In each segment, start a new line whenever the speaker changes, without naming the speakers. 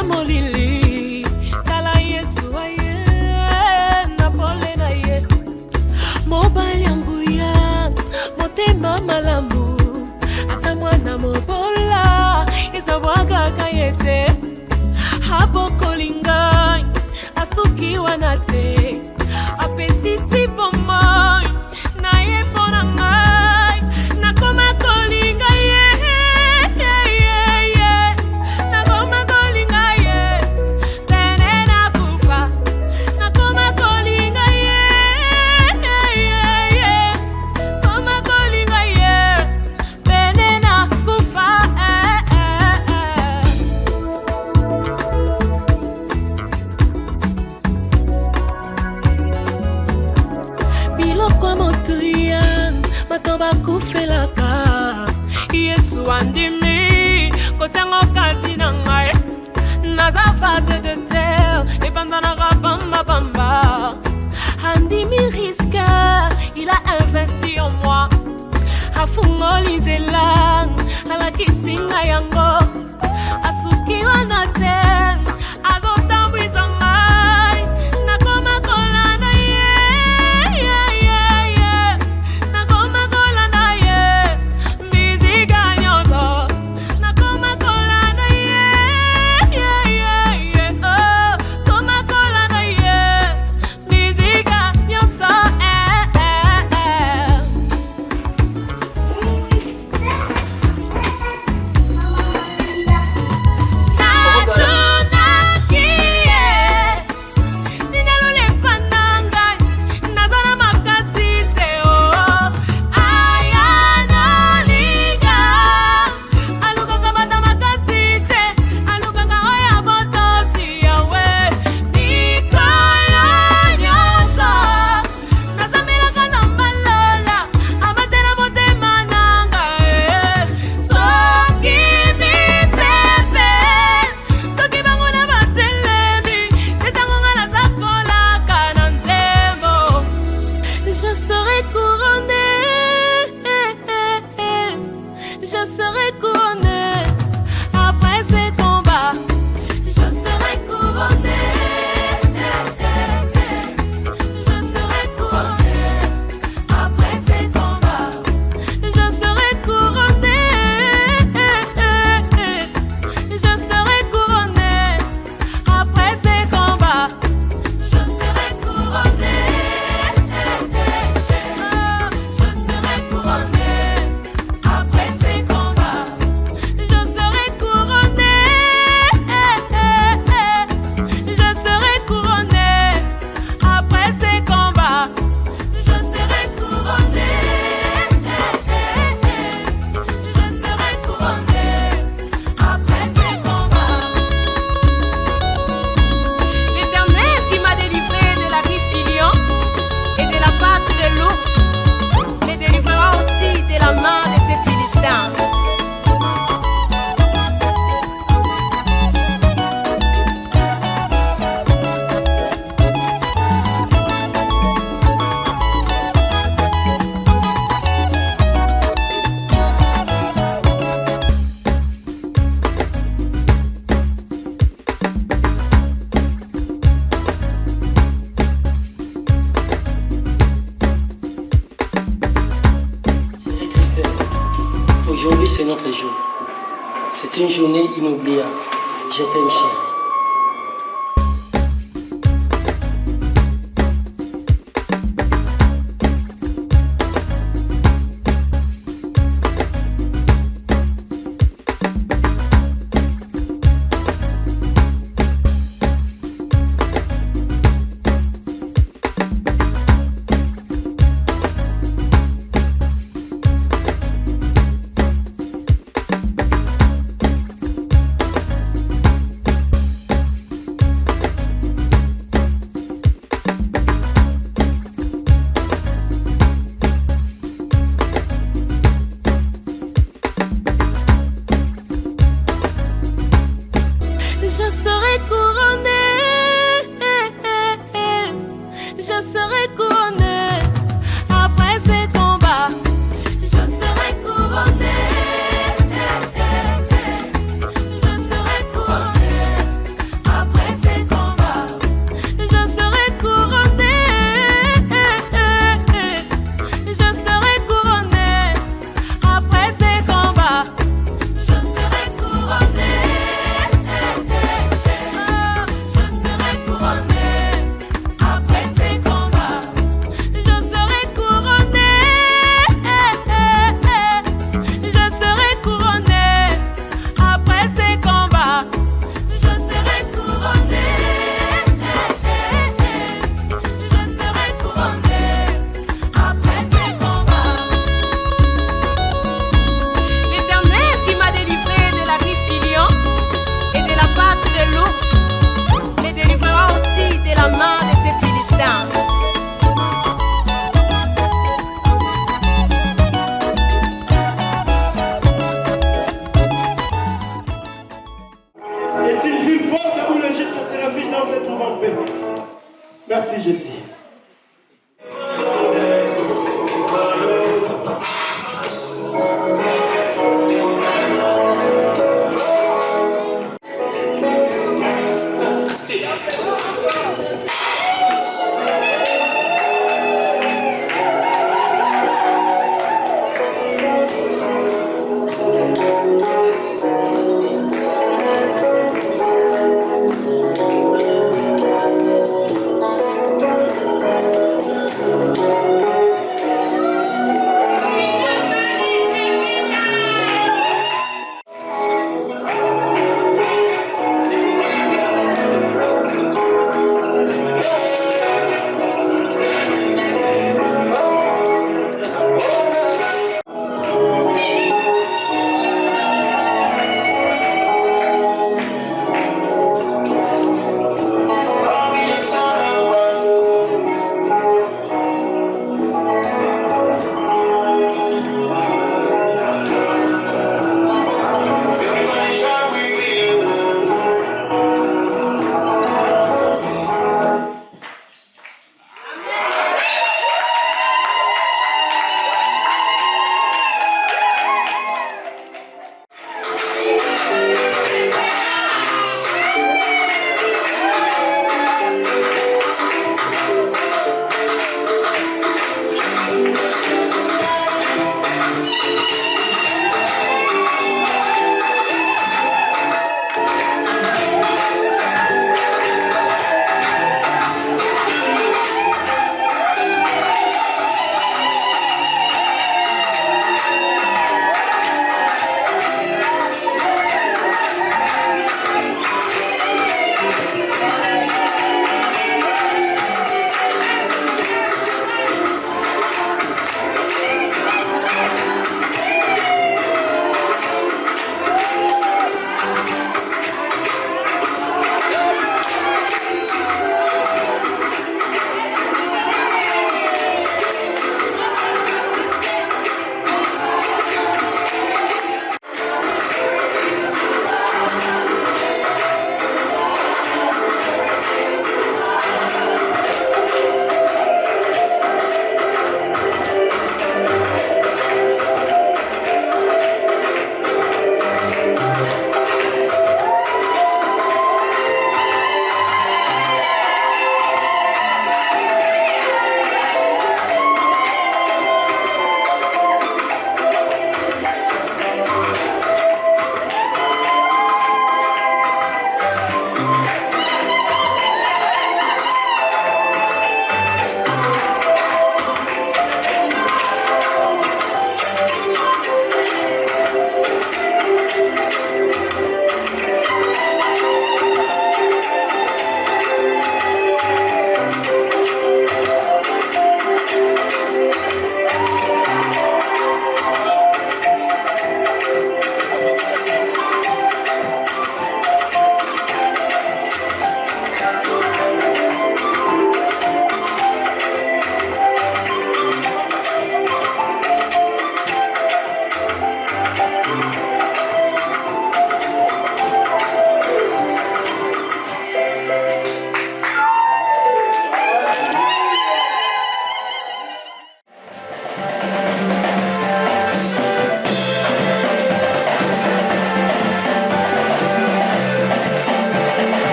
na molili tala Yesu aye na pole na ye mobali yangu ya motema malamu ata mwana mobola ezabwaga kayete hapo kolinga asuki wanate apesi tipo moi na ye pona ngai na koma kolinga ye na koma kolinga ye tene na kufa na koma kolinga ye koma kolinga ye tene na kufa biloko motuya matoba kufelaka Yesu andimi kotango kati na ngai naza phase de terre ebandanaka bamba bamba andimi risque il a investi en moi afungoli nzela alakisi ngai yango asuki wana te azotambwisa ngai nakoma kolanda ye nakoma kolanda ye mizika nyonso nakoma kolanda ye koma kolanda ye mizika nyonso
Aujourd'hui, c'est notre jour. C'est une journée inoubliable. Je t'aime, chérie.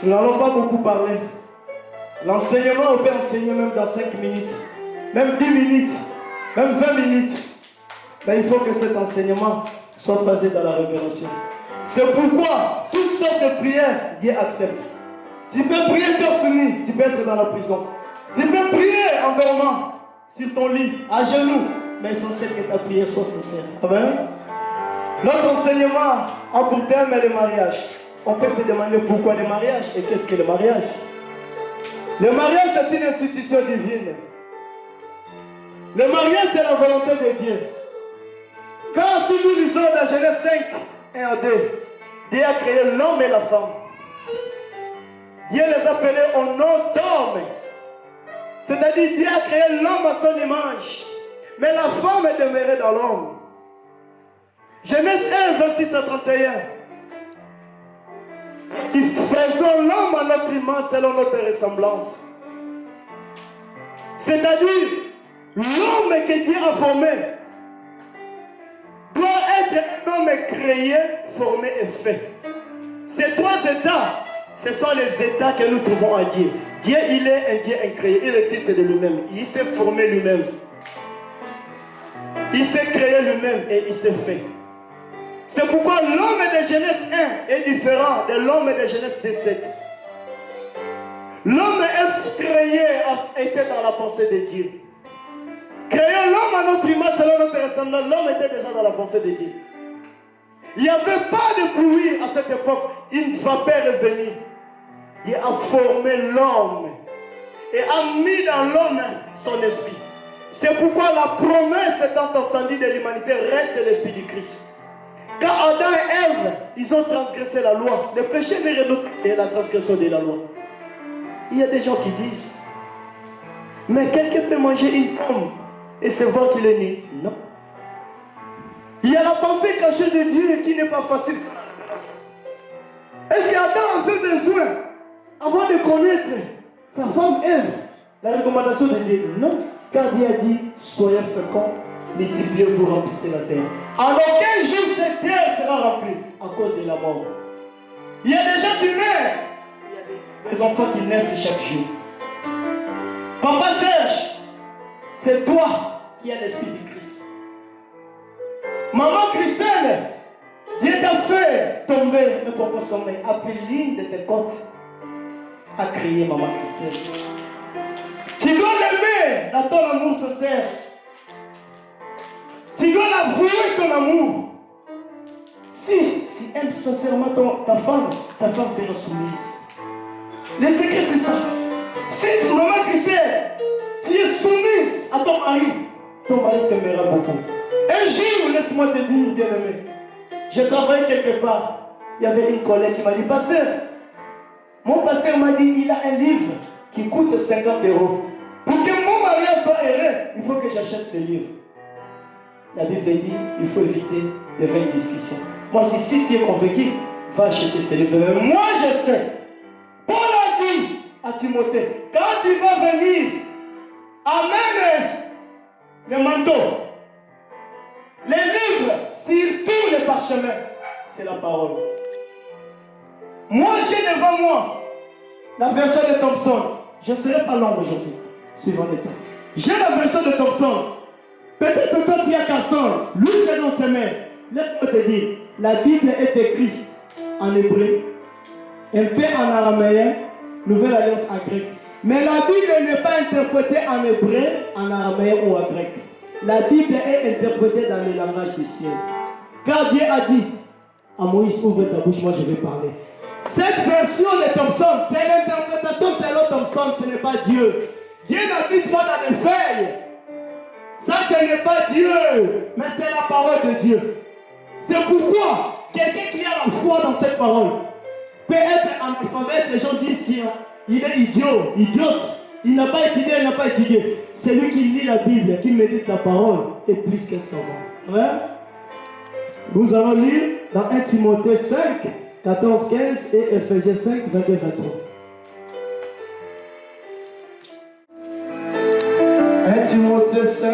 Nous n'allons pas beaucoup parler. L'enseignement, on peut enseigner même dans 5 minutes, même 10 minutes, même 20 minutes. Mais il faut que cet enseignement soit basé dans la révélation. C'est pourquoi toutes sortes de prières, Dieu accepte. Tu peux prier cœur soumis, tu peux être dans la prison. Tu peux prier en dormant sur ton lit, à genoux, mais essentiel que ta prière soit sincère. Amen. Notre enseignement a pour thème le mariage. On peut se demander pourquoi le mariage et qu'est-ce que le mariage. Le mariage c'est une institution divine. Le mariage c'est la volonté de Dieu. Quand si nous lisons dans Genèse 5, 1 à 2, Dieu a créé l'homme et la femme. Dieu les appelait au nom d'homme. C'est-à-dire Dieu a créé l'homme à son image. Mais la femme est demeurée dans l'homme. Genèse 1, 26 à 31. Ils faisons l'homme à notre image selon notre ressemblance. C'est-à-dire, l'homme que Dieu a formé doit être un homme créé, formé et fait. Ces 3 états, ce sont les états que nous trouvons en Dieu. Dieu, il est un Dieu incréé, il existe de lui-même, il s'est formé lui-même. Il s'est créé lui-même et il s'est fait. C'est pourquoi l'homme de Genèse 1 est différent de l'homme de Genèse 17. L'homme est créé, a été dans la pensée de Dieu. Créer l'homme à notre image selon notre ressemblance, l'homme était déjà dans la pensée de Dieu. Il n'y avait pas de pluie à cette époque, une vapeur est venue. Dieu a formé l'homme et a mis dans l'homme son esprit. C'est pourquoi la promesse étant entendue de l'humanité reste l'esprit du Christ. Quand Adam et Ève, ils ont transgressé la loi, le péché est la transgression de la loi. Il y a des gens qui disent, mais quelqu'un peut manger une pomme et se voir qu'il est né. Non. Il y a la pensée cachée de Dieu qui n'est pas facile. Est-ce qu'Adam avait besoin, avant de connaître sa femme Ève, la recommandation de Dieu? Non. Car Dieu a dit, soyez féconds, multipliez-vous, remplissez la terre. Alors quel jour cette terre sera remplie? À cause de la mort. Il y a des gens qui meurent. Il y a des enfants qui naissent chaque jour. Papa Serge, c'est toi qui as l'esprit du Christ. Maman Christelle, Dieu t'a fait tomber un profond sommeil. Après l'une de tes côtes, a crié Maman Christelle. Tu dois l'aimer dans ton amour sincère. Tu dois l'avouer ton amour. Si tu aimes sincèrement ta femme sera soumise. Le secret c'est ça. Si Maman Christelle, tu es soumise à ton mari t'aimera beaucoup. Un jour, laisse-moi te dire, bien-aimé, je travaillais quelque part. Il y avait une collègue qui m'a dit, pasteur, mon pasteur m'a dit, il a un livre qui coûte 50 €. Pour que mon mariage soit heureux, il faut que j'achète ce livre. La Bible dit, il faut éviter de faire une discussion. Moi, je dis, si tu es convaincu, va acheter ce livre. Mais moi, je sais. Paul a dit à Timothée, quand tu vas venir, amène le manteau. Les livres sur tous les parchemins, c'est la parole. Moi, j'ai devant moi la version de Thompson. Je ne serai pas long aujourd'hui, suivant les temps. J'ai la version de Thompson. Peut-être que quand il y a Casson, lui c'est dans ses mains. Laisse-moi te dire, la Bible est écrite en hébreu, un peu en araméen, Nouvelle Alliance en grec. Mais la Bible n'est pas interprétée en hébreu, en araméen ou en grec. La Bible est interprétée dans le langage du ciel. Car Dieu a dit à Moïse, ouvre ta bouche, moi je vais parler. Cette version de Thompson, c'est l'interprétation selon Thompson, ce n'est pas Dieu. Dieu n'habite pas dans les feuilles. Ça, ce n'est pas Dieu, mais c'est la parole de Dieu. C'est pourquoi quelqu'un qui a la foi dans cette parole peut être analphabète. Les gens disent qu'il est idiote. Il n'a pas étudié, il n'a pas étudié. C'est lui qui lit la Bible, qui médite la parole, est plus que savant. Ouais? Nous allons lire dans 1 Timothée 5, 14, 15 et Ephésiens 5, 22, 23. 1 Timothée 5,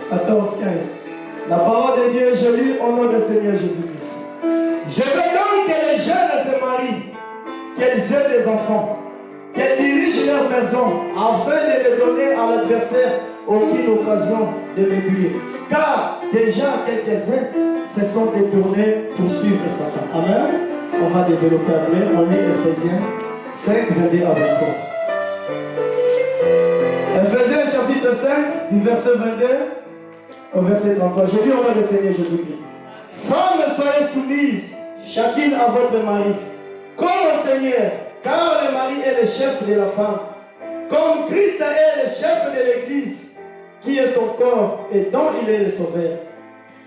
14, 15. La parole de Dieu, je lis au nom du Seigneur Jésus-Christ. Je veux donc que les jeunes se marient, que qu'elles aient des enfants, qu'elles dirigent leur maison afin de les donner à l'adversaire aucune occasion de les nuire. Car déjà quelques-uns se sont détournés pour suivre Satan. Amen. On va développer après. On lit Ephésiens 5, 22 à 23. Ephésiens chapitre 5, du verset 22 au verset 33. Je lis au nom du Seigneur Jésus-Christ. Femmes, soyez soumises, chacune à votre mari, comme au Seigneur, car le mari est le chef de la femme, comme Christ est le chef de l'Église, qui est son corps et dont il est le sauveur.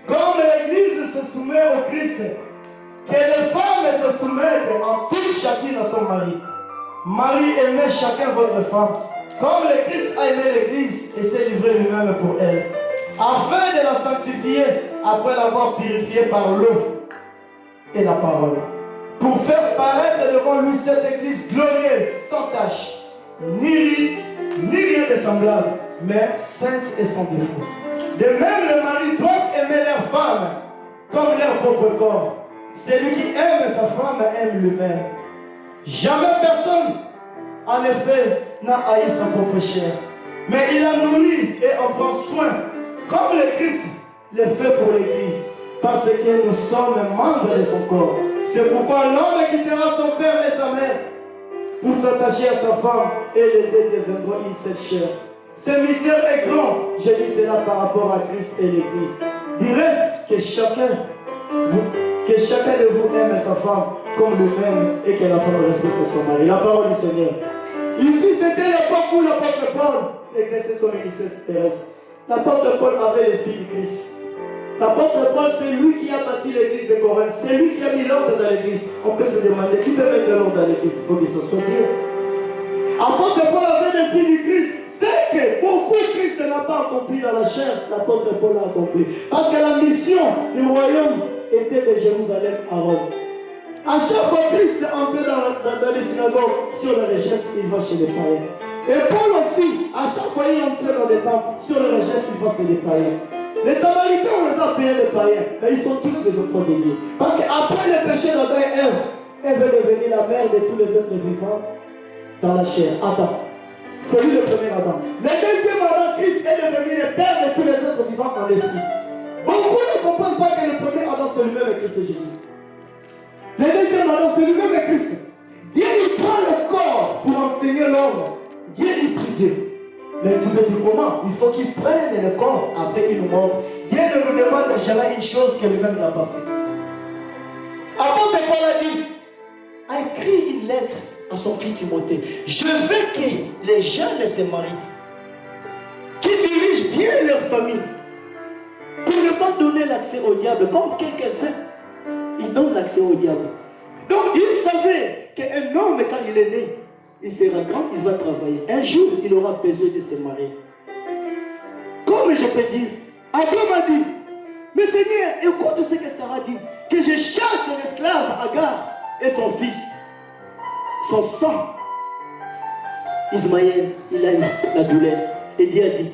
Comme l'Église se soumet au Christ, que les femmes se soumettent en tout chacune à son mari. Mari, aimez chacun votre femme, comme le Christ a aimé l'Église et s'est livré lui-même pour elle, afin de la sanctifier après l'avoir purifiée par l'eau et la parole, pour faire paraître devant lui cette Église glorieuse, sans tache, ni rien de semblable, mais sainte et sans défaut. De même, les maris doivent aimer leur femme comme leur propre corps. Celui qui aime sa femme aime lui-même. Jamais personne, en effet, n'a haï sa propre chair, mais il la nourrit et en prend soin, comme le Christ le fait pour l'Église, parce que nous sommes membres de son corps. C'est pourquoi l'homme quittera son père et sa mère pour s'attacher à sa femme, et les deux deviendront une seule chair. Ce mystère est grand, je dis cela par rapport à Christ et l'Église. Du reste, que chacun de vous aime sa femme comme lui-même, et que la femme respecte son mari. La parole du Seigneur. Ici, c'était l'époque où l'apôtre Paul exerçait son ministère terrestre. L'apôtre Paul avait l'esprit du Christ. L'apôtre Paul, c'est lui qui a bâti l'église de Corinthe. C'est lui qui a mis l'ordre dans l'église. On peut se demander qui peut mettre l'ordre dans l'église. Il faut que ce soit Dieu. L'apôtre Paul avait l'esprit du Christ. C'est que beaucoup Christ n'a pas accompli dans la chair. L'apôtre Paul l'a accompli. Parce que la mission du royaume était de Jérusalem à Rome. À chaque fois que Christ entrait dans les synagogues, si on le rejette, il va chez les païens. Et Paul aussi, à chaque fois qu'il entrait dans les temples, si on le rejette, il va chez les païens. Les Samaritains, on les a payés les païens, mais ils sont tous des enfants de Dieu. Parce qu'après le péché d'Adam et Ève, Ève est devenue la mère de tous les êtres vivants dans la chair. Adam. C'est lui le premier Adam. Le deuxième Adam, Christ, est devenu le père de tous les êtres vivants dans l'esprit. Beaucoup ne comprennent pas que le premier Adam, c'est lui-même le Christ Jésus. Le deuxième Adam, c'est lui-même le Christ. Dieu, il prend le corps pour enseigner l'homme. Dieu, il prie Dieu. Mais tu me dis comment? Il faut qu'il prenne le corps, après il nous montre. Dieu ne nous demande jamais une chose que lui-même n'a pas fait. Avant de Paul a dit, a écrit une lettre à son fils Timothée. Je veux que les jeunes se marient, qu'ils dirigent bien leur famille, pour ne pas donner l'accès au diable, comme quelques-uns, ils donnent l'accès au diable. Donc il savait qu'un homme, quand il est né, il sera grand, il va travailler. Un jour, il aura besoin de se marier. Comme je peux dire, Abraham a dit, mais Seigneur, écoute ce que Sarah dit, que je chasse l'esclave Agar et son fils, son sang. Ismaël, il a eu la douleur. Et Dieu a dit,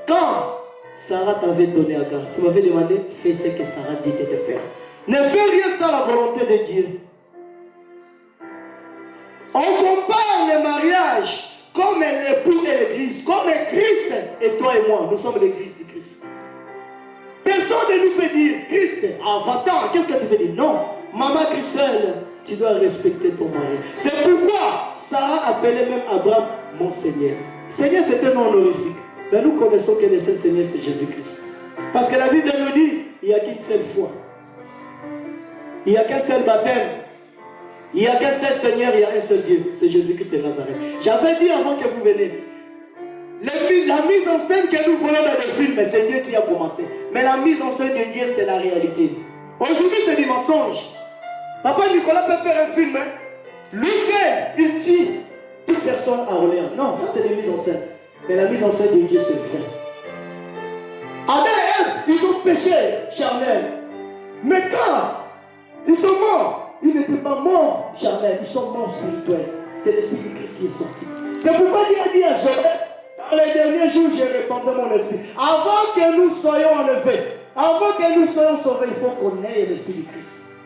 quand Sarah t'avait donné Agar, tu m'avais demandé, fais ce que Sarah dit de te faire. Ne fais rien sans la volonté de Dieu. On compare le mariage comme l'époux et l'église, comme Christ et toi et moi, nous sommes l'église du Christ. Personne ne nous fait dire, Christ, va-t'en, qu'est-ce que tu fais dire? Non, maman Christelle, tu dois respecter ton mari. C'est pourquoi Sarah appelait même Abraham mon Seigneur. Seigneur, c'est un nom honorifique. Mais nous connaissons que le seul Seigneur, c'est Jésus-Christ. Parce que la Bible nous dit, il n'y a qu'une seule foi. Il n'y a qu'un seul baptême. Il n'y a qu'un seul Seigneur, il y a un seul Dieu, c'est Jésus-Christ de Nazareth. J'avais dit avant que vous veniez, la mise en scène que nous voyons dans les films, c'est Dieu qui a commencé. Mais la mise en scène de Dieu, c'est la réalité. Aujourd'hui, c'est du mensonge. Papa Nicolas peut faire un film. Lui, il tue toute personne à Orléans. Non, ça c'est des mises en scène. Mais la mise en scène de Dieu, c'est vrai. Adam et Ève, ils ont péché charnel. Mais quand ils sont morts, ils n'étaient pas morts charnels, ils sont morts spirituels. C'est l'esprit du Christ qui est sorti. C'est pourquoi Dieu a dit à Joël, dans les derniers jours, j'ai répandu mon esprit. Avant que nous soyons enlevés, avant que nous soyons sauvés, il faut qu'on ait l'esprit du Christ.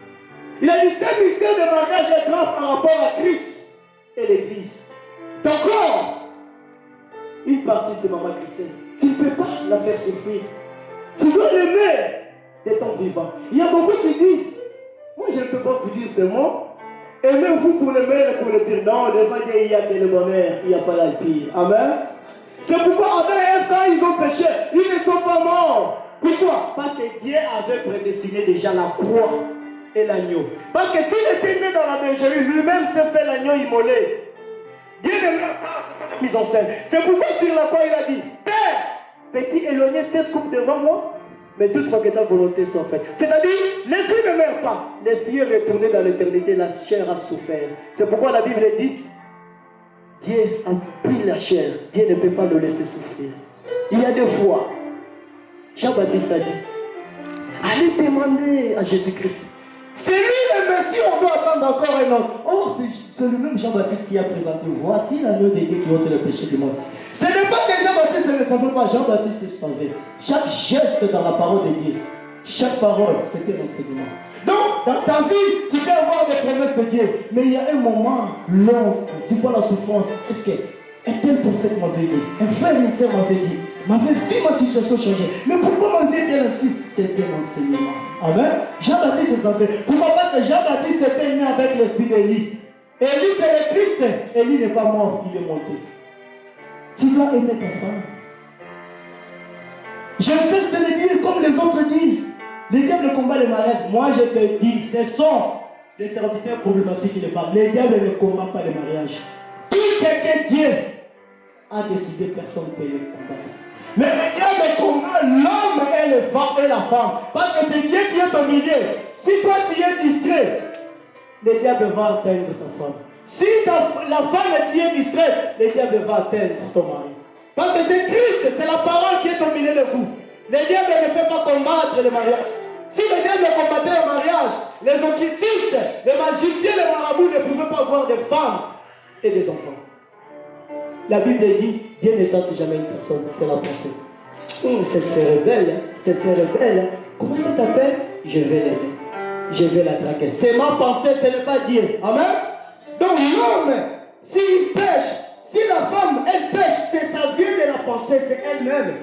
Il a dit, ce mystère de mariage est grave par rapport à Christ et l'église. Ton corps, une partie c'est maman Christelle. Tu ne peux pas la faire souffrir. Tu dois l'aimer de ton vivant. Il y a beaucoup qui disent, moi je ne peux pas vous dire ce mot, aimez-vous pour le meilleur et pour le pire. Non, devant Dieu il y a que le bonheur, il n'y a pas la pire. Amen. C'est pourquoi Adam et Ève, quand ils ont péché, ils ne sont pas morts. Pourquoi? Parce que Dieu avait prédestiné déjà la croix et l'agneau. Parce que s'il était né dans la bergerie, lui-même s'est fait l'agneau immolé. Dieu ne meurt pas, c'est sa mise en scène. C'est pourquoi sur la croix il a dit, Père, peux-tu éloigner cette coupe devant moi? Mais toutefois que ta volonté soit faite. C'est-à-dire, l'esprit ne meurt pas. L'esprit est retourné dans l'éternité, la chair a souffert. C'est pourquoi la Bible dit, Dieu a pris la chair. Dieu ne peut pas le laisser souffrir. Il y a deux fois, Jean-Baptiste a dit, allez demander à Jésus-Christ. C'est lui le Messie, on doit attendre encore un autre. Oh, c'est lui-même Jean-Baptiste qui a présenté. Voici l'agneau de Dieu qui ôte le péché du monde. Ce n'est pas que Jean-Baptiste ne savait pas, Jean-Baptiste se savait. Chaque geste dans la parole de Dieu, chaque parole, c'était un enseignement. Donc, dans ta vie, tu peux avoir des promesses de Dieu, mais il y a un moment long, tu vois la souffrance. Est-ce qu'un tel prophète m'avait dit, un frère et une sœur m'avait dit, m'avait vu ma situation changer. Mais pourquoi m'avait dit ainsi? C'était un enseignement. Amen. Jean-Baptiste se sentait. Pourquoi? Parce que Jean-Baptiste était né avec l'esprit d'Élie. Élie c'est le Christ. Élie n'est pas mort, il est monté. Tu dois aimer ta femme. Je cesse de le dire comme les autres disent. Les diables combattent le mariage. Moi je te dis, ce sont les serviteurs problématiques qui le parlent. Les diables ne combattent pas le mariage. Tout ce que Dieu a décidé, personne ne peut le combattre. Mais le diable combat l'homme et la femme. Parce que c'est Dieu qui est au milieu. Si toi tu es distrait, le diable va atteindre ta femme. Si la femme est distraite, le diable va atteindre ton mari. Parce que c'est Christ, c'est la parole qui est au milieu de vous. Le diable ne peut pas combattre le mariage. Si le diable combattait le mariage, les occultistes, les magiciens, les marabouts ne pouvaient pas voir des femmes et des enfants. La Bible dit, Dieu ne tente jamais une personne, c'est la pensée. Cette sœur est belle, hein? Cette sœur est belle. Hein? Comment tu t'appelles? Je vais l'aimer. Je vais la draguer. C'est ma pensée, ce n'est pas Dieu. Amen. Donc l'homme, s'il pêche, si la femme, elle pêche, ça vient de la pensée, c'est elle-même.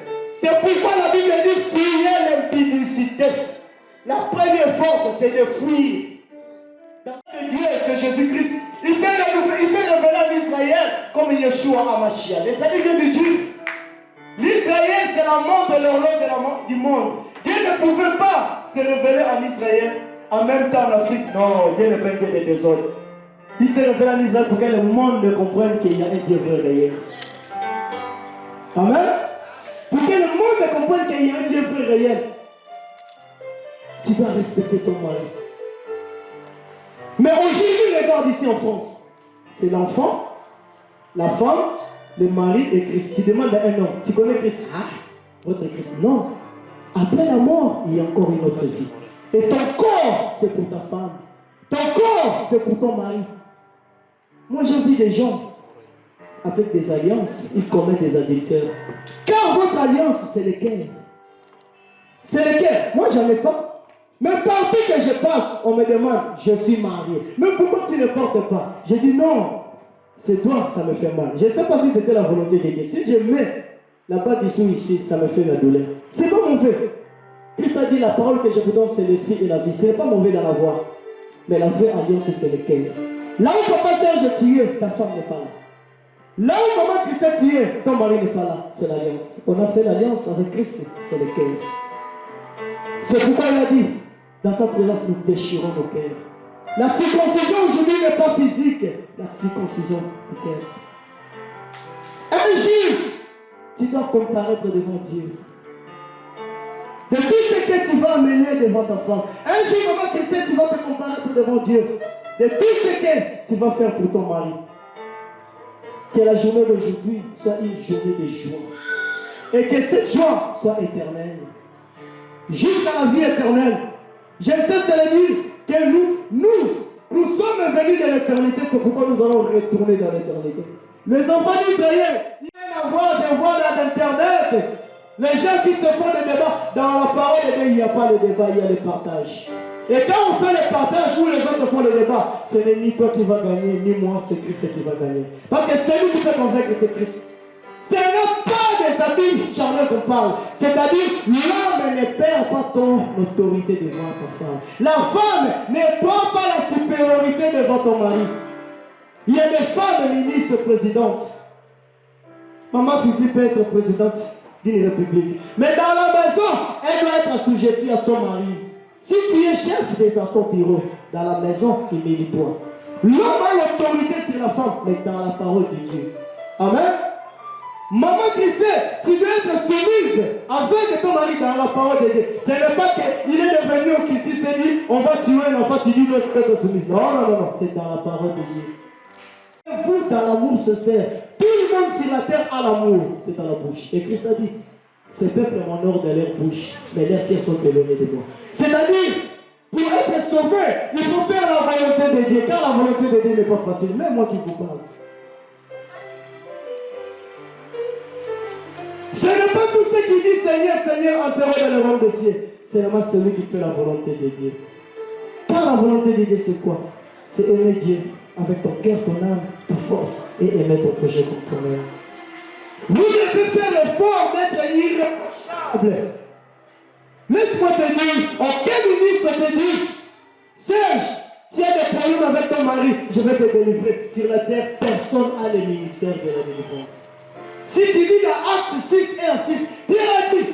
C'est pourquoi la Bible dit fuyez l'impudicité. La première force, c'est de fuir. Dans ce Dieu, c'est Jésus-Christ. Il s'est révélé à l'Israël comme Yeshua HaMashiach. Le salut vient du Juif. L'Israël, c'est la montre de l'horloge du monde. Dieu ne pouvait pas se révéler en Israël en même temps en Afrique. Non, Dieu ne peut que des désordres. Il s'est révélé en Israël pour que le monde comprenne qu'il y a un Dieu vrai réel. Amen. Pour que le monde comprenne qu'il y a un Dieu vrai réel. Tu dois respecter ton mari. Mais aujourd'hui, regarde ici en France. C'est l'enfant, la femme, le mari et Christ. Tu demandes à un homme, tu connais Christ? Ah, votre Christ. Non. Après la mort, il y a encore une autre vie. Et ton corps, c'est pour ta femme. Ton corps, c'est pour ton mari. Moi, j'ai vu des gens avec des alliances, ils commettent des adultères. Car votre alliance, c'est lequel? C'est lequel? Moi, j'en ai pas. Mais partout que je passe, on me demande, je suis marié. Mais pourquoi tu ne portes pas? Je dis non, c'est toi, ça me fait mal. Je ne sais pas si c'était la volonté de Dieu. Si je mets la bague dessous ici, ça me fait la douleur. C'est pas mauvais. Christ a dit, la parole que je vous donne, c'est l'esprit et la vie. Ce n'est pas mauvais dans la voix. Mais la vraie alliance, c'est lequel? Là où Papa Serge tué, ta femme n'est pas là. Là où Maman Christ a tué, ton mari n'est pas là. C'est l'alliance. On a fait l'alliance avec Christ, c'est lequel? C'est pourquoi il a dit, dans sa présence, nous déchirons nos cœurs. La circoncision aujourd'hui n'est pas physique. La circoncision du cœur. Un jour, tu dois comparaître devant Dieu. De tout ce que tu vas amener devant ta femme. Un jour, Maman Christ, tu vas te comparaître devant Dieu. De tout ce que tu vas faire pour ton mari. Que la journée d'aujourd'hui soit une journée de joie. Et que cette joie soit éternelle. Jusqu'à la vie éternelle. Je sais de le dire que nous sommes venus de l'éternité, c'est pourquoi nous allons retourner dans l'éternité. Les enfants d'Israël, il y a voir, je vois dans Internet, les gens qui se font des débats, dans la parole de Dieu, il n'y a pas de débat, il y a le partage. Et quand on fait le partage où les autres font le débat, ce n'est ni toi qui va gagner, ni moi, c'est Christ qui va gagner. Parce que c'est lui qui fait convaincre que c'est Christ. Ce n'est pas des habits charnels qu'on parle. C'est-à-dire, l'homme ne perd pas ton autorité devant ta femme. La femme ne prend pas la supériorité devant ton mari. Il y a des femmes ministres présidentes. Maman Fifi peut être présidente d'une république. Mais dans la maison, elle doit être assujettie à son mari. Si tu es chef de ton bureau, dans la maison, humilie-toi. L'homme a l'autorité sur la femme, mais dans la parole de Dieu. Amen. Maman Christelle, tu dois être soumise avec ton mari dans la parole de Dieu. Ce n'est pas qu'il est devenu au Christ, il s'est dit, on va tuer l'enfant, tu dis, non, tu dois être soumise. Non, non, non, non, c'est dans la parole de Dieu. Vous, dans l'amour sincère, tout le monde sur la terre a l'amour, c'est dans la bouche. Et Christ a dit, ces peuples m'honorent de leur bouche, mais leurs cœurs sont éloignés de moi. C'est-à-dire, pour être sauvé, il faut faire la volonté de Dieu, car la volonté de Dieu n'est pas facile, même moi qui vous parle. Ce n'est pas tout ce qui dit Seigneur, Seigneur, enterré dans le royaume des cieux. C'est vraiment celui qui fait la volonté de Dieu. Car la volonté de Dieu, c'est quoi? C'est aimer Dieu avec ton cœur, ton âme, ta force, et aimer ton projet comme toi-même. Vous devez faire l'effort d'être irréprochable. Laisse-moi te dire, aucun ministre te dit, Serge, tu as des problèmes avec ton mari, je vais te délivrer. Sur la terre, personne n'a le ministère de la délivrance. Si tu dis dans Actes 6 et 6, Pierre a dit,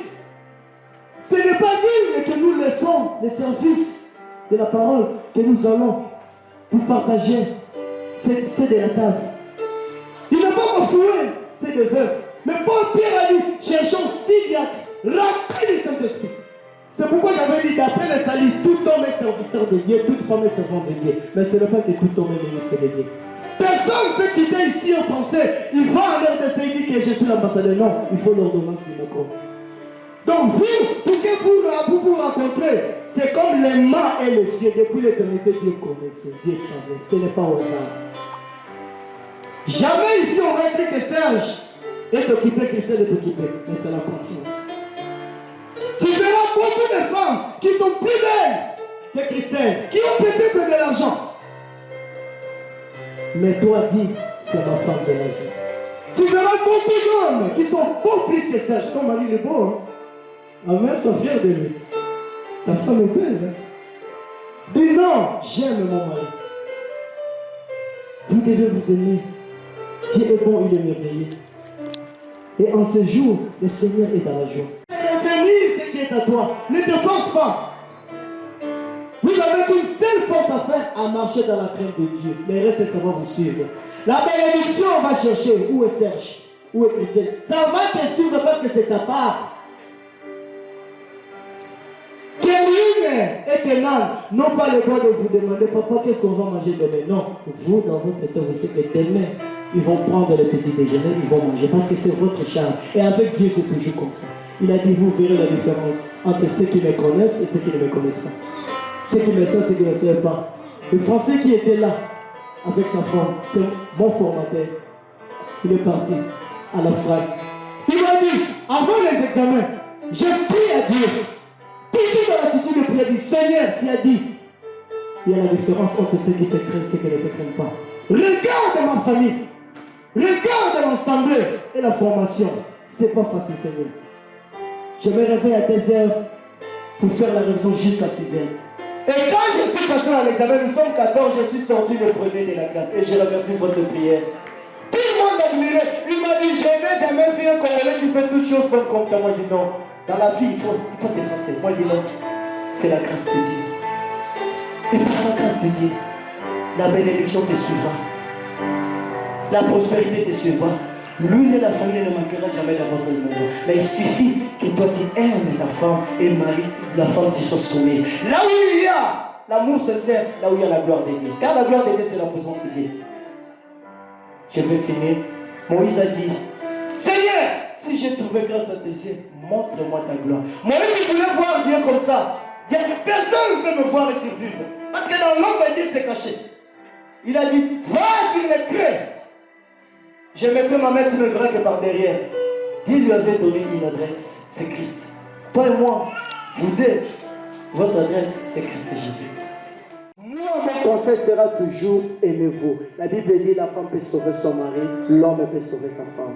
ce n'est pas digne que nous laissons les services de la parole que nous allons pour partager. C'est de la table. Il n'a pas refoué, c'est des veuves. Mais Paul Pierre a dit, cherchons Syriac, remplis du Saint-Esprit. C'est pourquoi j'avais dit, d'après le salut, tout homme est serviteur de Dieu, toute femme est servante de Dieu. Mais ce n'est pas que tout homme est ministre de Dieu. Personne ne peut quitter ici en français. Il va en RDC, il dit que je suis l'ambassadeur. Non, il faut l'ordonnance du Macron. Donc vous, pour que vous rencontrez, c'est comme les mains et les cieux. Depuis l'éternité, Dieu connaissait, Dieu savait. Ce n'est pas au hasard. Jamais ici on va dire que Serge est occupé, Christelle est occupé. Mais c'est la conscience. Tu verras beaucoup de femmes qui sont plus belles que Christelle, qui ont peut-être de l'argent. Mais toi, dis, c'est ma femme de la vie. Tu verras beaucoup d'hommes qui sont beaucoup plus que Serge. Ton mari est beau, hein? Amen, sois fier de lui. Ta femme est belle, hein? Dis non, j'aime mon mari. Vous devez vous aimer. Dieu est bon, il est merveilleux. Et en ce jour, le Seigneur est dans la joie. Revenir ce qui est à toi. Ne te force pas. Vous avez qu'une seule force à faire, à marcher dans la crainte de Dieu. Le reste, ça va vous suivre. La bénédiction, on va chercher. Où est Serge? Où est Christelle? Ça va te suivre parce que c'est ta part. Kéline et Kenan n'ont pas le droit de vous demander, papa, qu'est-ce qu'on va manger demain? Non. Vous, dans votre tête, vous savez que demain, ils vont prendre le petit déjeuner, ils vont manger. Parce que c'est votre charme. Et avec Dieu, c'est toujours comme ça. Il a dit, vous verrez la différence entre ceux qui me connaissent et ceux qui ne me connaissent pas. Ceux qui me savent, ceux qui ne me savent pas. Le Français qui était là, avec sa femme, c'est mon formateur. Il est parti à la frappe. Il m'a dit, avant les examens, je prie à Dieu. Toujours dans l'attitude de prière, dit, Seigneur, tu as dit, il y a la différence entre ceux qui te craignent et ceux qui ne te craignent pas. Regarde ma famille. Regarde l'assemblée et la formation. C'est pas facile, Seigneur. Je me réveille à 2h pour faire la révision jusqu'à 6h. Et quand je suis passé à l'examen, nous sommes 14, je suis sorti le premier de la classe. Et je remercie votre prière. Tout le monde admirait. Il m'a dit, je n'ai jamais vu un Congolais qui fait toutes choses bonnes comme toi. Moi, je dis non. Dans la vie, il faut t'effacer. Moi, je dis non. C'est la grâce de Dieu. Et par la grâce de Dieu, la bénédiction te suivra. La prospérité te suivra. L'huile et la famille ne manquera jamais dans votre maison. Mais il suffit que toi tu aimes ta femme et la femme tu sois soumise. Là où il y a l'amour sincère, là où il y a la gloire de Dieu. Car la gloire de Dieu, c'est la présence de Dieu. Je vais finir. Moïse a dit, Seigneur, si j'ai trouvé grâce à tes yeux, montre-moi ta gloire. Moïse, il voulait voir Dieu comme ça. Dieu, personne ne peut me voir et survivre. Parce que dans l'homme, Dieu s'est caché. Il a dit, va sur les creux. Je mettrai ma main, tu ne verras que par derrière. Dieu lui avait donné une adresse, c'est Christ. Toi et moi, vous deux, Votre adresse, c'est Christ Jésus. Moi, mon conseil sera toujours aimez-vous. La Bible dit la femme peut sauver son mari, l'homme peut sauver sa femme.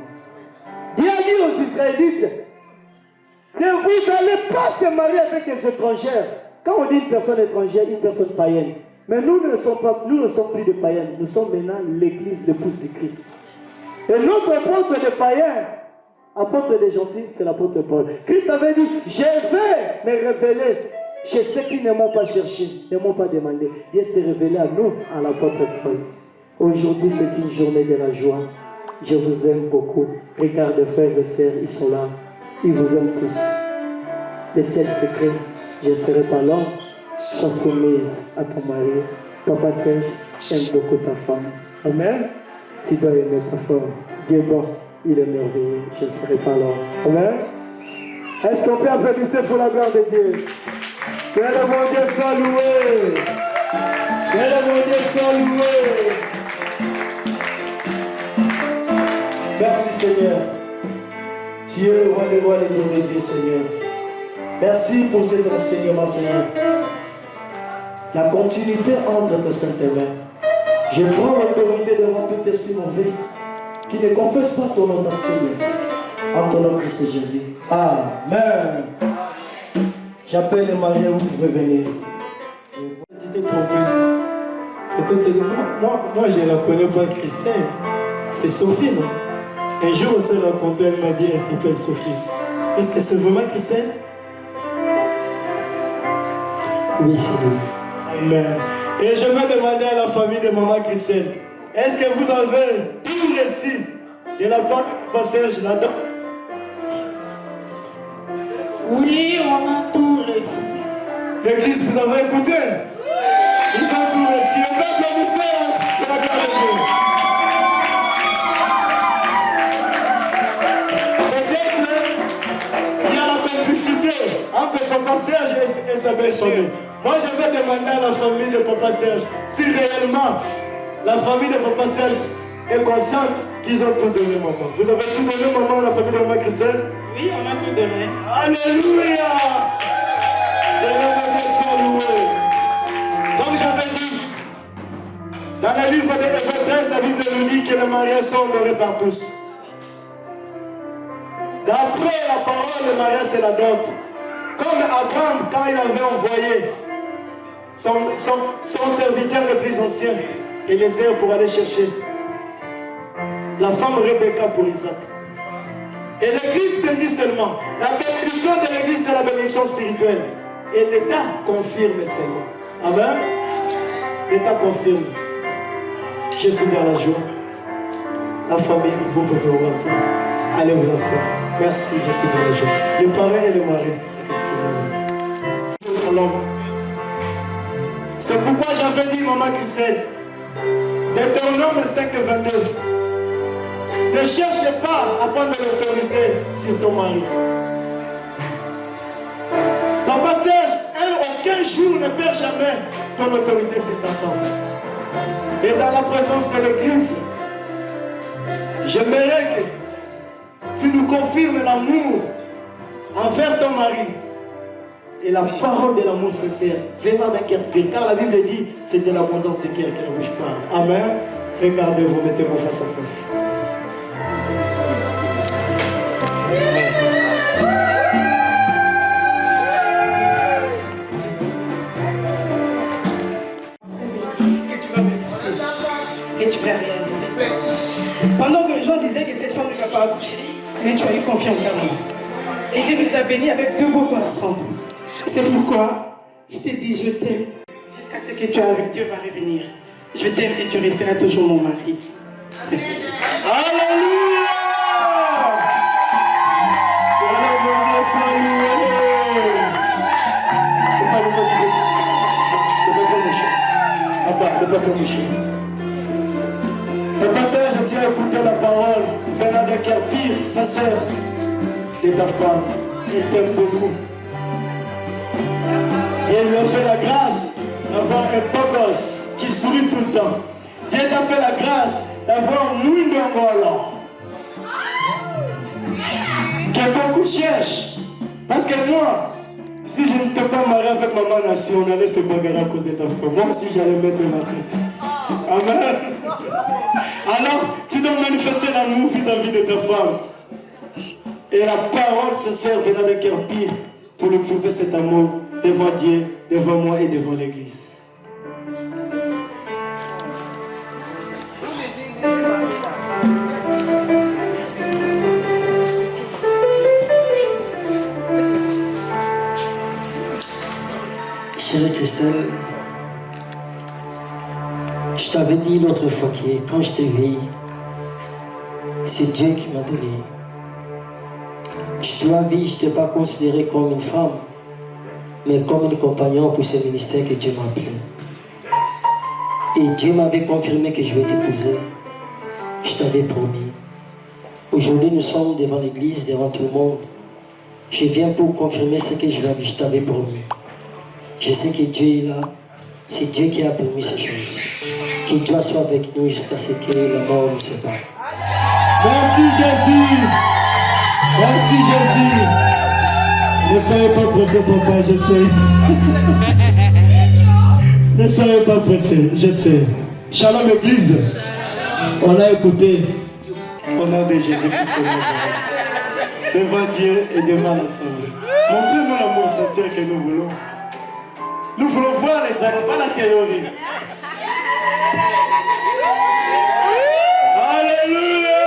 Dieu a dit aux Israélites, ne vous allez pas se marier avec des étrangères. Quand on dit une personne étrangère, une personne païenne. Mais nous ne sommes plus des païens. Nous sommes maintenant l'église, l'épouse du Christ. Et notre apôtre des païens, apôtre des gentils, c'est l'apôtre Paul. Christ avait dit, je vais me révéler chez ceux qui ne m'ont pas cherché, ne m'ont pas demandé. Dieu s'est révélé à nous, à l'apôtre Paul. Aujourd'hui, c'est une journée de la joie. Je vous aime beaucoup. Regardez, frères et sœurs, ils sont là. Ils vous aiment tous. Le seul secret, je ne serai pas là. Sois soumise à ton mari. Papa Serge aime beaucoup ta femme. Amen. Tu dois aimer ta femme. Dieu est bon, il est merveilleux. Je ne serai pas là. Amen. Est-ce qu'on peut applaudir pour la gloire de Dieu? Que le bon Dieu soit loué. Que le bon Dieu soit loué. Merci Seigneur. Tu es le roi des rois et des dieux, Seigneur. Merci pour cet enseignement, Seigneur. La continuité entre tes saintes mains. Je prends l'autorité devant tout esprit mauvais qui ne confesse pas ton nom, Seigneur. En ton nom, Christ Jésus. Amen. J'appelle les mariés, vous pouvez venir. Tu t'es trompé. Peut-être moi, je la connais pas, Christine. C'est Sophie, non? Un jour, on s'est rencontré, elle m'a dit, elle s'appelle Sophie. Est-ce que c'est vraiment Christine?
Oui, c'est lui.
Amen. Et je vais demander à la famille de maman Christine, est-ce que vous avez tout le récit de la part du passage là-dedans?
Oui, on a tout reçu.
L'église, vous avez écouté? Ils ont tout reçu. On va applaudisser pour la gloire de Dieu. Peut-être il y a la complicité entre Papa Serge et sa belle famille. Moi, je vais demander à la famille de Papa Serge si réellement la famille de Papa Serge est consciente qu'ils ont tout donné, maman. Vous avez tout donné, maman, à la famille de maman Christelle?
Oui, on a tout donné.
Alléluia! Que le Dieu soit loué. Comme j'avais dit, dans le livre de Hébreux 13, la Bible nous dit que les mariages sont honorés par tous. D'après la parole, le mariage c'est la dot. Comme Abraham, quand il avait envoyé son serviteur le plus ancien, Eliezer, pour aller chercher la femme Rebecca pour Isaac. Et l'église bénit seulement. La bénédiction de l'église, c'est la bénédiction spirituelle. Et l'État confirme seulement. Amen. L'État confirme. Je suis dans la joie. La famille, vous pouvez vous rentrer. Allez vous asseoir. Merci, je suis dans la joie. Le parrain et le mari. C'est pourquoi j'avais dit, maman Christelle, Deutéronome 5:22. Ne cherche pas à prendre l'autorité sur ton mari. Papa Serge, aucun jour ne perd jamais ton autorité sur ta femme. Et dans la présence de l'église, j'aimerais que tu nous confirmes l'amour envers ton mari. Et la parole de l'amour sincère venant d'un cœur pur. Car la Bible dit, c'est de l'abondance de cœur que la bouche parle. Amen. Regardez-vous, mettez-vous face à face.
Que tu vas réaliser. Pendant que les gens disaient que cette femme ne va pas accoucher, mais tu as eu confiance en moi. Et Dieu nous a bénis avec deux beaux garçons. C'est pourquoi je t'ai dit je t'aime. Jusqu'à ce que tu es avec Dieu va revenir. Je t'aime et tu resteras toujours mon mari. Merci.
Alléluia! Papa Serge, je tiens à écouter la parole venant d'un cœur pire, sincère de ta femme. Il t'aime beaucoup. Et il lui a fait la grâce d'avoir un beau gosse qui sourit tout le temps. Dieu t'a fait la grâce d'avoir Mouine Angola. Que beaucoup cherchent. Parce que moi, Si je ne t'ai pas marié avec maman Nassi, on allait se bagarrer à cause de ta femme. Moi aussi, j'allais mettre la tête. Amen. Alors, tu dois manifester l'amour vis-à-vis de ta femme. Et la parole sincère venant d'un cœur pire pour lui prouver cet amour devant Dieu, devant moi et devant l'Église.
Chérie Christelle, je t'avais dit l'autre fois que quand je t'ai vu, c'est Dieu qui m'a donné. Je dois vivre, je ne t'ai pas considéré comme une femme, mais comme une compagnon pour ce ministère que Dieu m'a appelé. Et Dieu m'avait confirmé que je vais t'épouser. Je t'avais promis. Aujourd'hui, nous sommes devant l'église, devant tout le monde. Je viens pour confirmer ce que je t'avais promis. Je sais que Dieu est là. C'est Dieu qui a permis ces choses. Que Dieu soit avec nous jusqu'à ce que la mort nous sépare.
Merci Jésus. Merci Jésus. Ne soyez pas pressé, papa, je sais. Ne soyez pas pressé, je sais. Shalom Église. On a écouté. Au nom de Jésus-Christ de Nazareth. Devant Dieu et devant l'ensemble. Montrez-nous l'amour sincère que nous voulons. Nous voulons voir les actes, pas la théorie. Alléluia!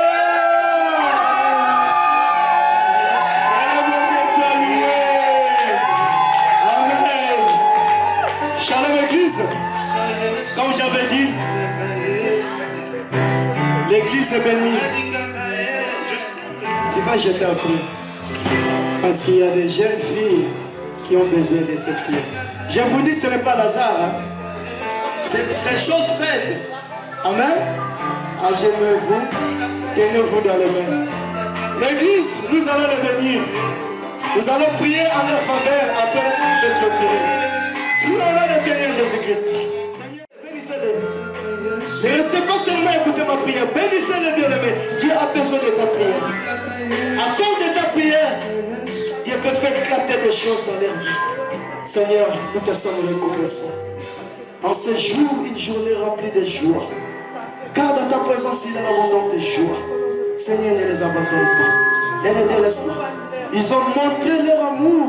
Amen. Shalom Église. Comme j'avais dit, l'église est bénie. Tu vas jeter un coup. Parce qu'il y a des jeunes filles qui ont besoin de cette fille. Je vous dis, ce n'est pas Lazare. Hein? C'est chose faite. Amen. Agenez-vous, tenez-vous dans les mains. L'église, nous allons le bénir. Nous allons prier en leur faveur après de clôturer. Nous allons le Seigneur Jésus-Christ. Seigneur, bénissez-les. Ne restez pas seulement écouter ma prière. Bénissez-les, bien-aimés. Dieu a besoin de ta prière. À cause de ta prière, Dieu peut faire éclater des choses dans leur vie. Seigneur, nous te sommes reconnaissants. En ce jour, une journée remplie de joie. Car dans ta présence, il y a l'abondance de joie. Seigneur, ne les abandonne pas. Ne les délaisse pas. Ils ont montré leur amour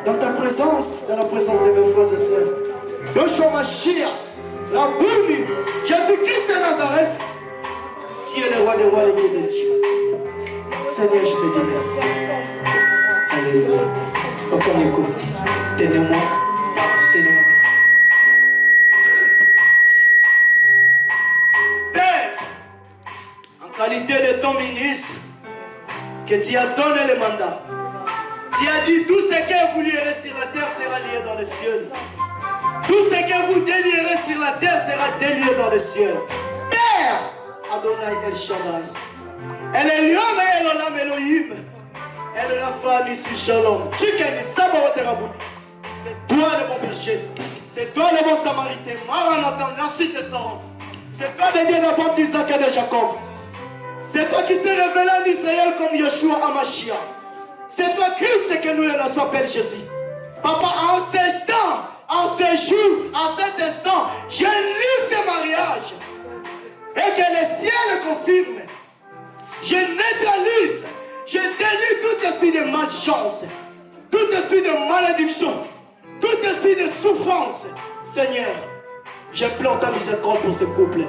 dans ta présence, dans la présence de mes frères et sœurs. Yoshua Mashiach, la Bourmi, Jésus-Christ de Nazareth. Tu es le roi des rois, le Dieu de Dieu. Seigneur, je te dis merci. Alléluia. Papa, écoute. Tenez-moi. Tenez-moi. Père, en qualité de ton ministre, que tu as donné le mandat, tu as dit tout ce que vous lierez sur la terre sera lié dans les cieux. Tout ce que vous délierez sur la terre sera délié dans les cieux. Père, Adonai El Shaddai. Elle est Elion et Elolam Elohim. Elle est la femme ici, Shalom. Tu qui es Sabaoth Rabouni. C'est toi le bon berger. C'est toi le bon samaritain. Maranathan, merci de Saran. C'est toi le Dieu d'Abraham, d'Isaac et de Jacob. C'est toi qui s'est révélé en Israël comme Yeshua Hamashiach. C'est toi Christ que nous le s'appelle Jésus. Papa, en ce temps, en ce jour, en cet instant, je lis ce mariage. Et que le ciel confirme. Je neutralise, je délie tout esprit de malchance, tout esprit de malédiction, tout esprit de souffrance. Seigneur, j'implore ta miséricorde pour ce couple.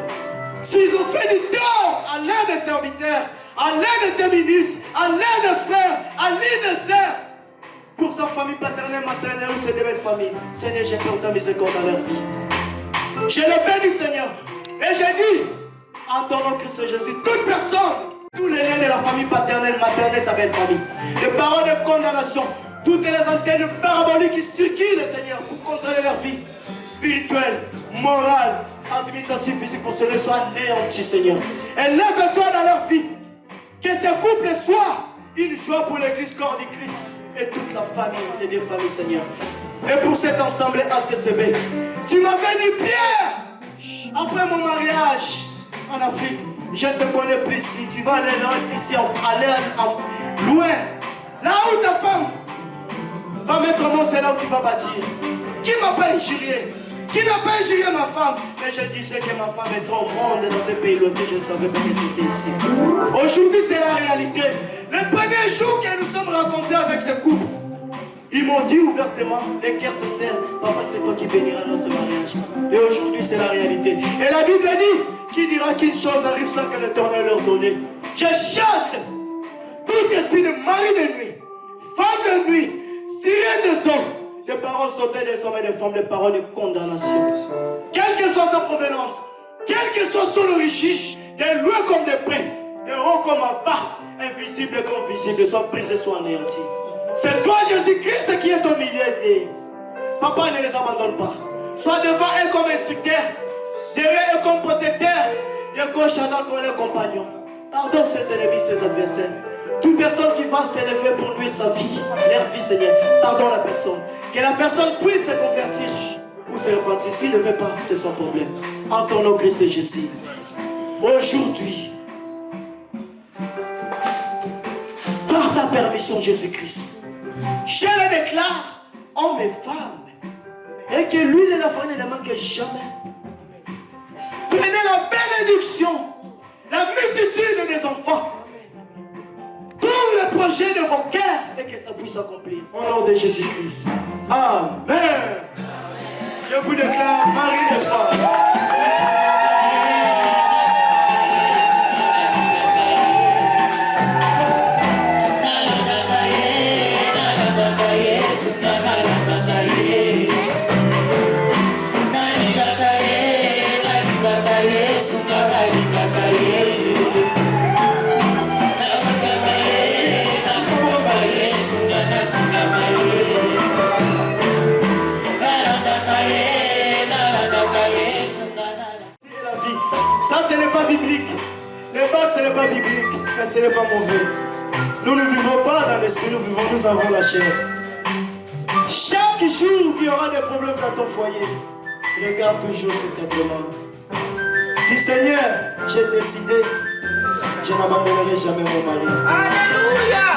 S'ils ont fait du tort à l'un des serviteurs, à l'un de tes ministres, à l'un des frères, à l'un des sœurs, pour sa famille paternelle, maternelle ou ses belles familles, Seigneur, j'implore ta miséricorde dans leur vie. Je le bénis, Seigneur, et je dis, en ton nom Christ Jésus, toute personne, tous les liens de la famille paternelle, maternelle, sa belle famille, les paroles de condamnation, toutes les antennes paraboliques qui circulent, Seigneur, pour contrôler leur vie spirituelle, morale, administrative, physique, pour se les soit anéantis, Seigneur. Élève-toi dans leur vie, que ce couple soit une joie pour l'église corps du Christ et toute la famille, les deux familles, Seigneur. Et pour cet ensemble ACCB, tu m'avais dit, Pierre, après mon mariage en Afrique, je ne te connais plus ici. Tu vas aller là, ici, aller loin. Là où ta femme va me connais ton nom, c'est là où tu vas bâtir. Qui m'a pas injurié? Qui n'a pas injurié ma femme? Mais je disais que ma femme est trop grande dans ce pays lointain, je ne savais pas que c'était ici. Aujourd'hui, c'est la réalité. Le premier jour que nous sommes rencontrés avec ce couple, ils m'ont dit ouvertement, les cœurs se serrent, papa, c'est toi qui béniras notre mariage. Et aujourd'hui, c'est la réalité. Et la Bible dit, qui dira qu'une chose arrive sans que l'Éternel leur donne? Je chasse tout esprit de mari de nuit, femme de nuit, sirène des hommes. Les paroles sont des hommes et des femmes, des paroles de condamnation. Quelle que soit sa provenance, quelle que soit son origine, des loin comme des près, des hauts comme en bas, invisibles comme visibles, soit brisés, soit anéantis. C'est toi, Jésus-Christ, qui est au milieu d'eux. Papa, ne les abandonne pas. Sois devant eux comme instructeur, derrière eux comme protecteur, de gauche à droite comme les compagnons. Pardonne ses ennemis, ses adversaires. Toute personne qui va s'élever pour lui sa vie, leur vie, Seigneur, pardonne la personne. Que la personne puisse se convertir ou se repentir. S'il ne veut pas, c'est son problème. En ton nom, Christ Jésus. Aujourd'hui, par ta permission, Jésus-Christ, je le déclare, hommes et femmes, et que l'huile et la farine ne manquent jamais. Prenez la bénédiction, la multitude des enfants, pour le projet de vos cœurs, et que ça puisse s'accomplir. Au nom de Jésus-Christ. Amen. Je vous déclare mari et femme. Ce n'est pas biblique, mais ce n'est pas mauvais. Nous ne vivons pas dans l'esprit, nous avons la chair. Chaque jour qu'il y aura des problèmes dans ton foyer, regarde toujours cet élément. Dis Seigneur, j'ai décidé, je n'abandonnerai jamais mon mari. Alléluia!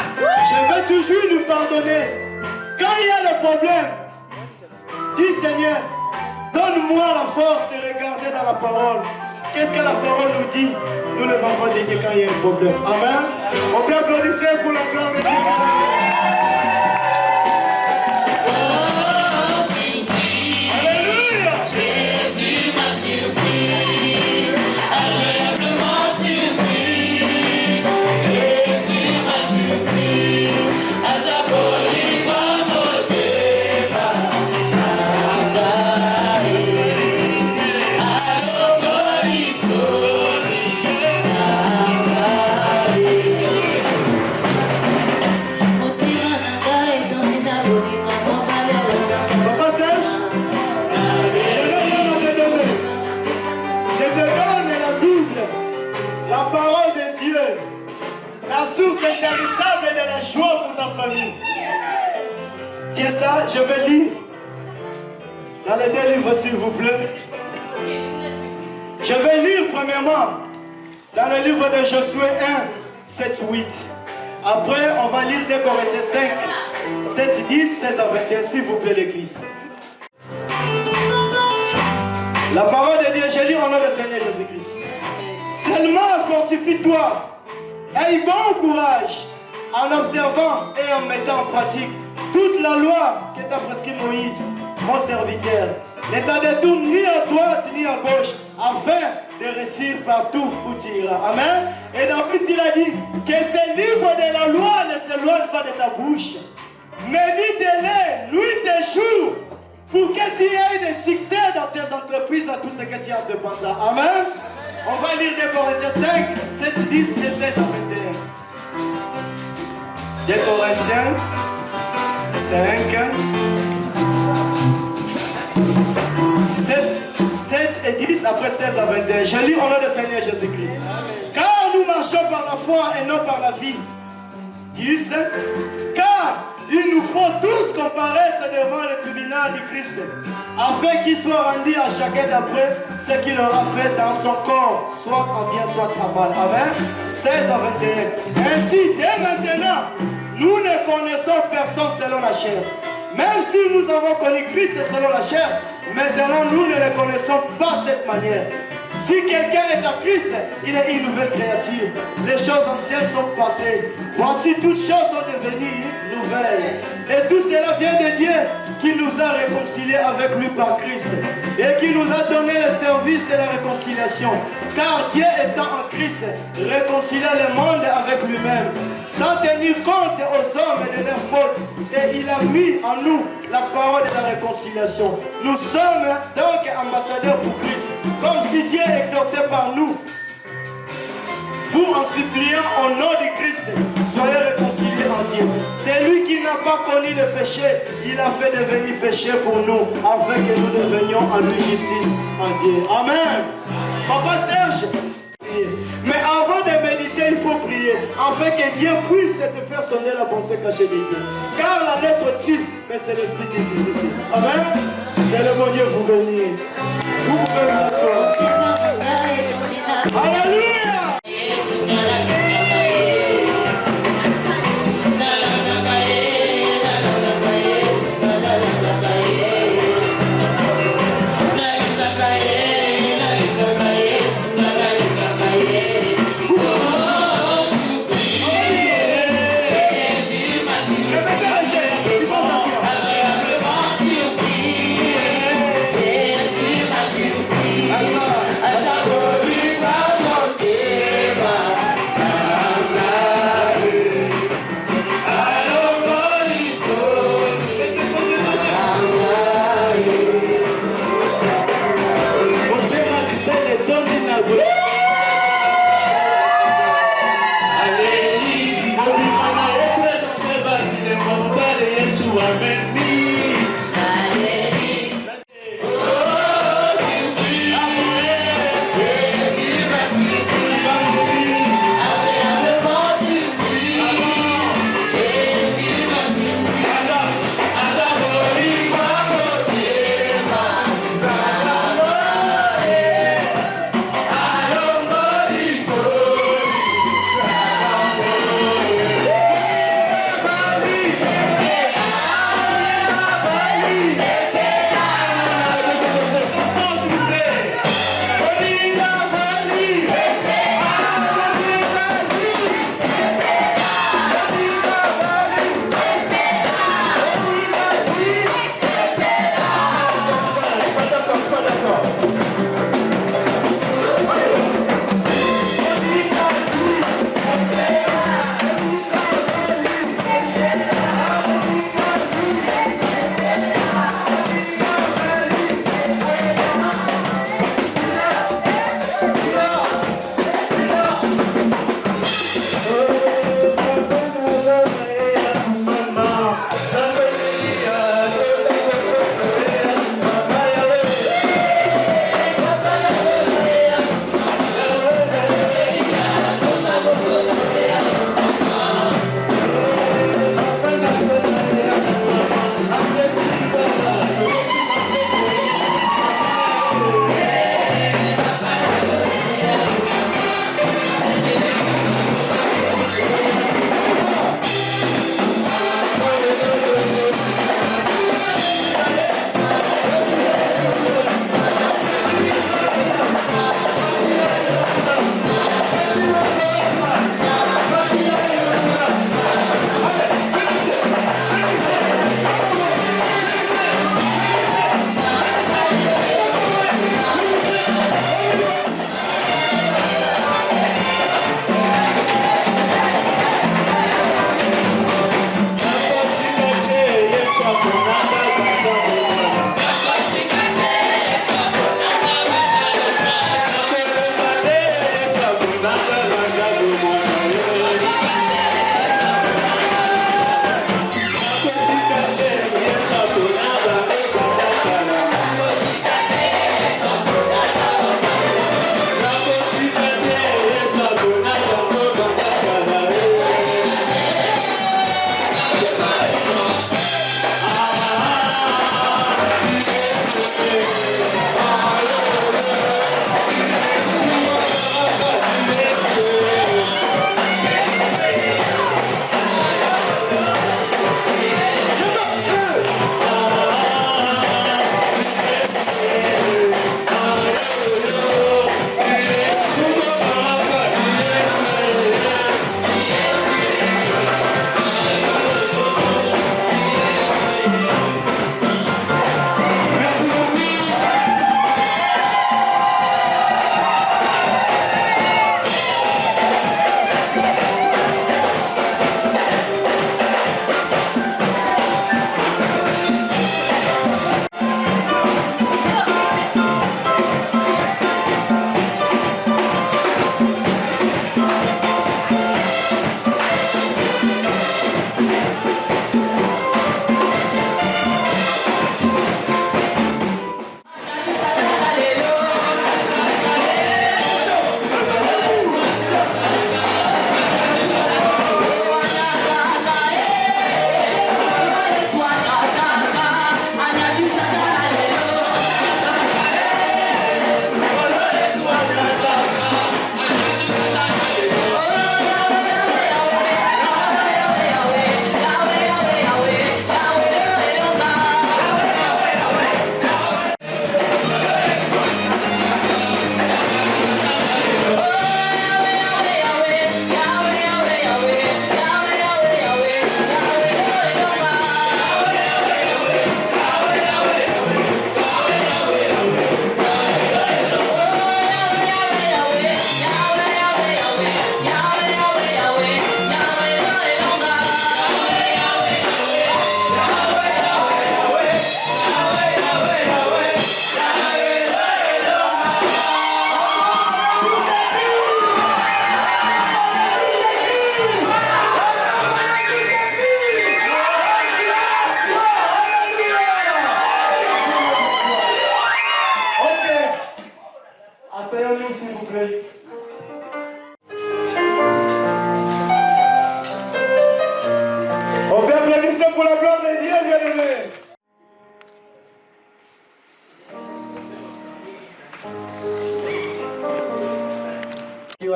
Je vais toujours lui pardonner. Quand il y a le problème, dis Seigneur, donne-moi la force de regarder dans la parole. Qu'est-ce que la parole nous dit? Nous les enfants de Dieu quand il y a un problème. Amen. On peut applaudir pour la gloire de Dieu. Alléluia. Jésus m'a surpris, agréablement surpris. Jésus m'a surpris, à sa folie comme au débat. Source intarissable de la joie pour ta famille. Tiens ça, je vais lire dans les deux livres s'il vous plaît. Je vais lire premièrement dans le livre de Josué 1, 7, 8. Après, on va lire 2 Corinthiens 5, 7, 10, 16 à 21, s'il vous plaît l'église. La parole de Dieu, je lis au nom du Seigneur Jésus-Christ. Seulement fortifie-toi. Aie bon courage en observant et en mettant en pratique toute la loi que t'a prescrit Moïse, mon serviteur. Ne t'en détourne ni à droite ni à gauche, afin de réussir partout où tu iras. Amen. Et David il a dit que ce livre de la loi ne s'éloigne pas de ta bouche. Médite-les nuit et jour pour que tu aies des succès dans tes entreprises, dans tout ce que tu as de penser. Amen. On va lire 2 Corinthiens 5, 7, 10 et 16 à 21. 2 Corinthiens 5, 7 et 10, après 16 à 21. Je lis au nom du Seigneur Jésus-Christ. Car nous marchons par la foi et non par la vie. 10. Car il nous faut tous comparaître devant le tribunal du Christ, afin qu'il soit rendu à chacun d'après ce qu'il aura fait dans son corps, soit en bien, soit en mal. Amen. 16 à 21. Ainsi, dès maintenant, nous ne connaissons personne selon la chair. Même si nous avons connu Christ selon la chair, maintenant nous ne le connaissons pas de cette manière. Si quelqu'un est en Christ, il est une nouvelle créature. Les choses anciennes sont passées. Voici toutes choses sont devenues nouvelles. Et tout cela vient de Dieu qui nous a réconciliés avec lui par Christ et qui nous a donné le service de la réconciliation. Car Dieu étant en Christ, réconcilia le monde avec lui-même, sans tenir compte aux hommes de leurs fautes. Et il a mis en nous la parole de la réconciliation. Nous sommes donc ambassadeurs pour Christ, comme si Dieu exhortait par nous. Vous en suppliant au nom de Christ, soyez réconciliés en Dieu. C'est lui qui n'a pas connu le péché, il a fait devenir péché pour nous, afin que nous devenions en lui justice en Dieu. Amen. Papa Serge, mais avant de méditer, il faut prier, afin que Dieu puisse te faire sonner la pensée cachée de Dieu. Car la lettre tue, mais c'est l'esprit qui vivifie. Amen. Que le bon Dieu vous bénisse. Vous pouvez vous asseoir. Alléluia. That's all.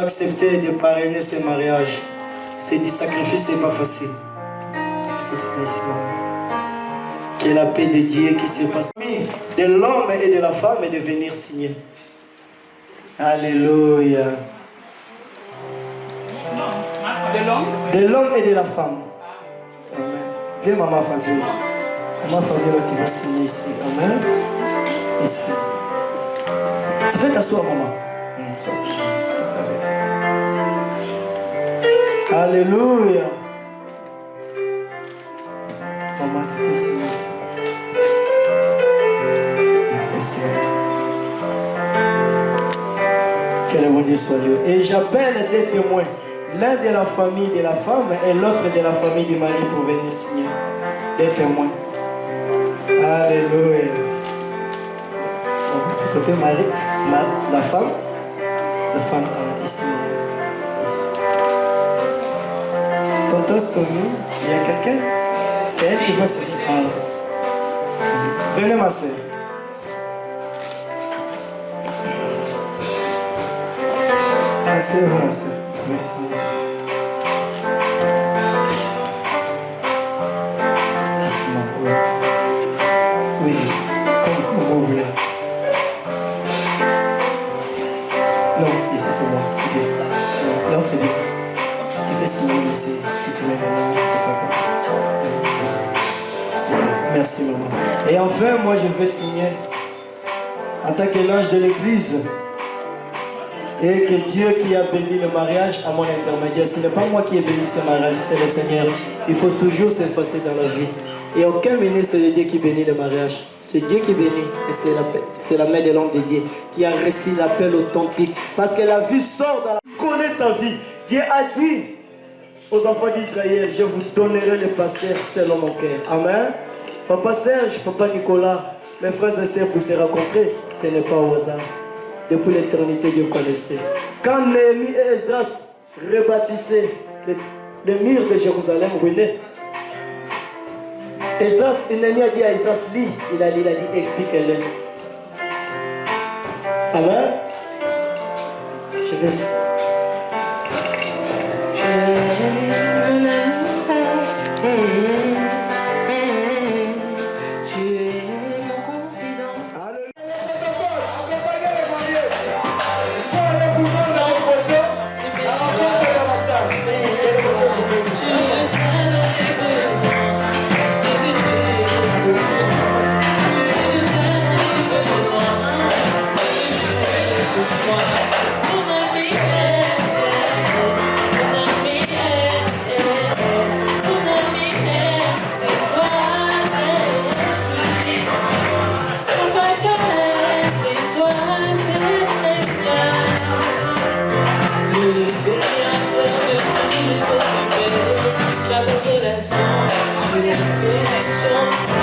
accepté de parrainer ce mariage. C'est du sacrifice, n'est pas facile. Que la paix de Dieu qui se passe de l'homme et de la femme est de venir signer. Alléluia. De l'homme et de la femme. Amen. Viens, maman Fabiola. Maman Fabiola, tu vas signer ici. Amen. Ici. Tu peux t'asseoir, maman. Alléluia. Maman, tu peux signer ici. Ici. Que le bon Dieu soit Dieu. Et j'appelle des témoins. L'un de la famille de la femme et l'autre de la famille du mari pour venir signer. Des témoins. Alléluia. Donc, c'est côté mari, la femme ici. Tonton Somi, il y a quelqu'un? C'est elle qui va se faire. Venez ma soeur. Asseyez-vous ma soeur. Merci. Oui, comme vous voulez. Non, ici c'est moi, c'est bien. Non, c'est bien. Tu peux signer ici, si tu veux vraiment, c'est pas grave. Merci maman. Et enfin, moi je vais signer en tant que l'ange de l'église. Et que Dieu qui a béni le mariage à mon intermédiaire, ce n'est pas moi qui ai béni ce mariage, c'est le Seigneur. Il faut toujours s'effacer dans la vie. Et aucun ministre de Dieu qui bénit le mariage. C'est Dieu qui bénit. Et c'est la main de l'homme de Dieu qui a reçu l'appel authentique. Parce que la vie sort dans la vie. Connaît sa vie. Dieu a dit aux enfants d'Israël, je vous donnerai le pasteur selon mon cœur. Amen. Papa Serge, Papa Nicolas, mes frères et sœurs pour se rencontrer, ce n'est pas au hasard. Depuis l'éternité, Dieu connaissait. Quand Néhémie et Esdras rebâtissaient le mur de Jérusalem ruiné, Néhémie a dit à Esdras, lis, il a dit, explique-le. Amen. Je vais...
Tu es la solution.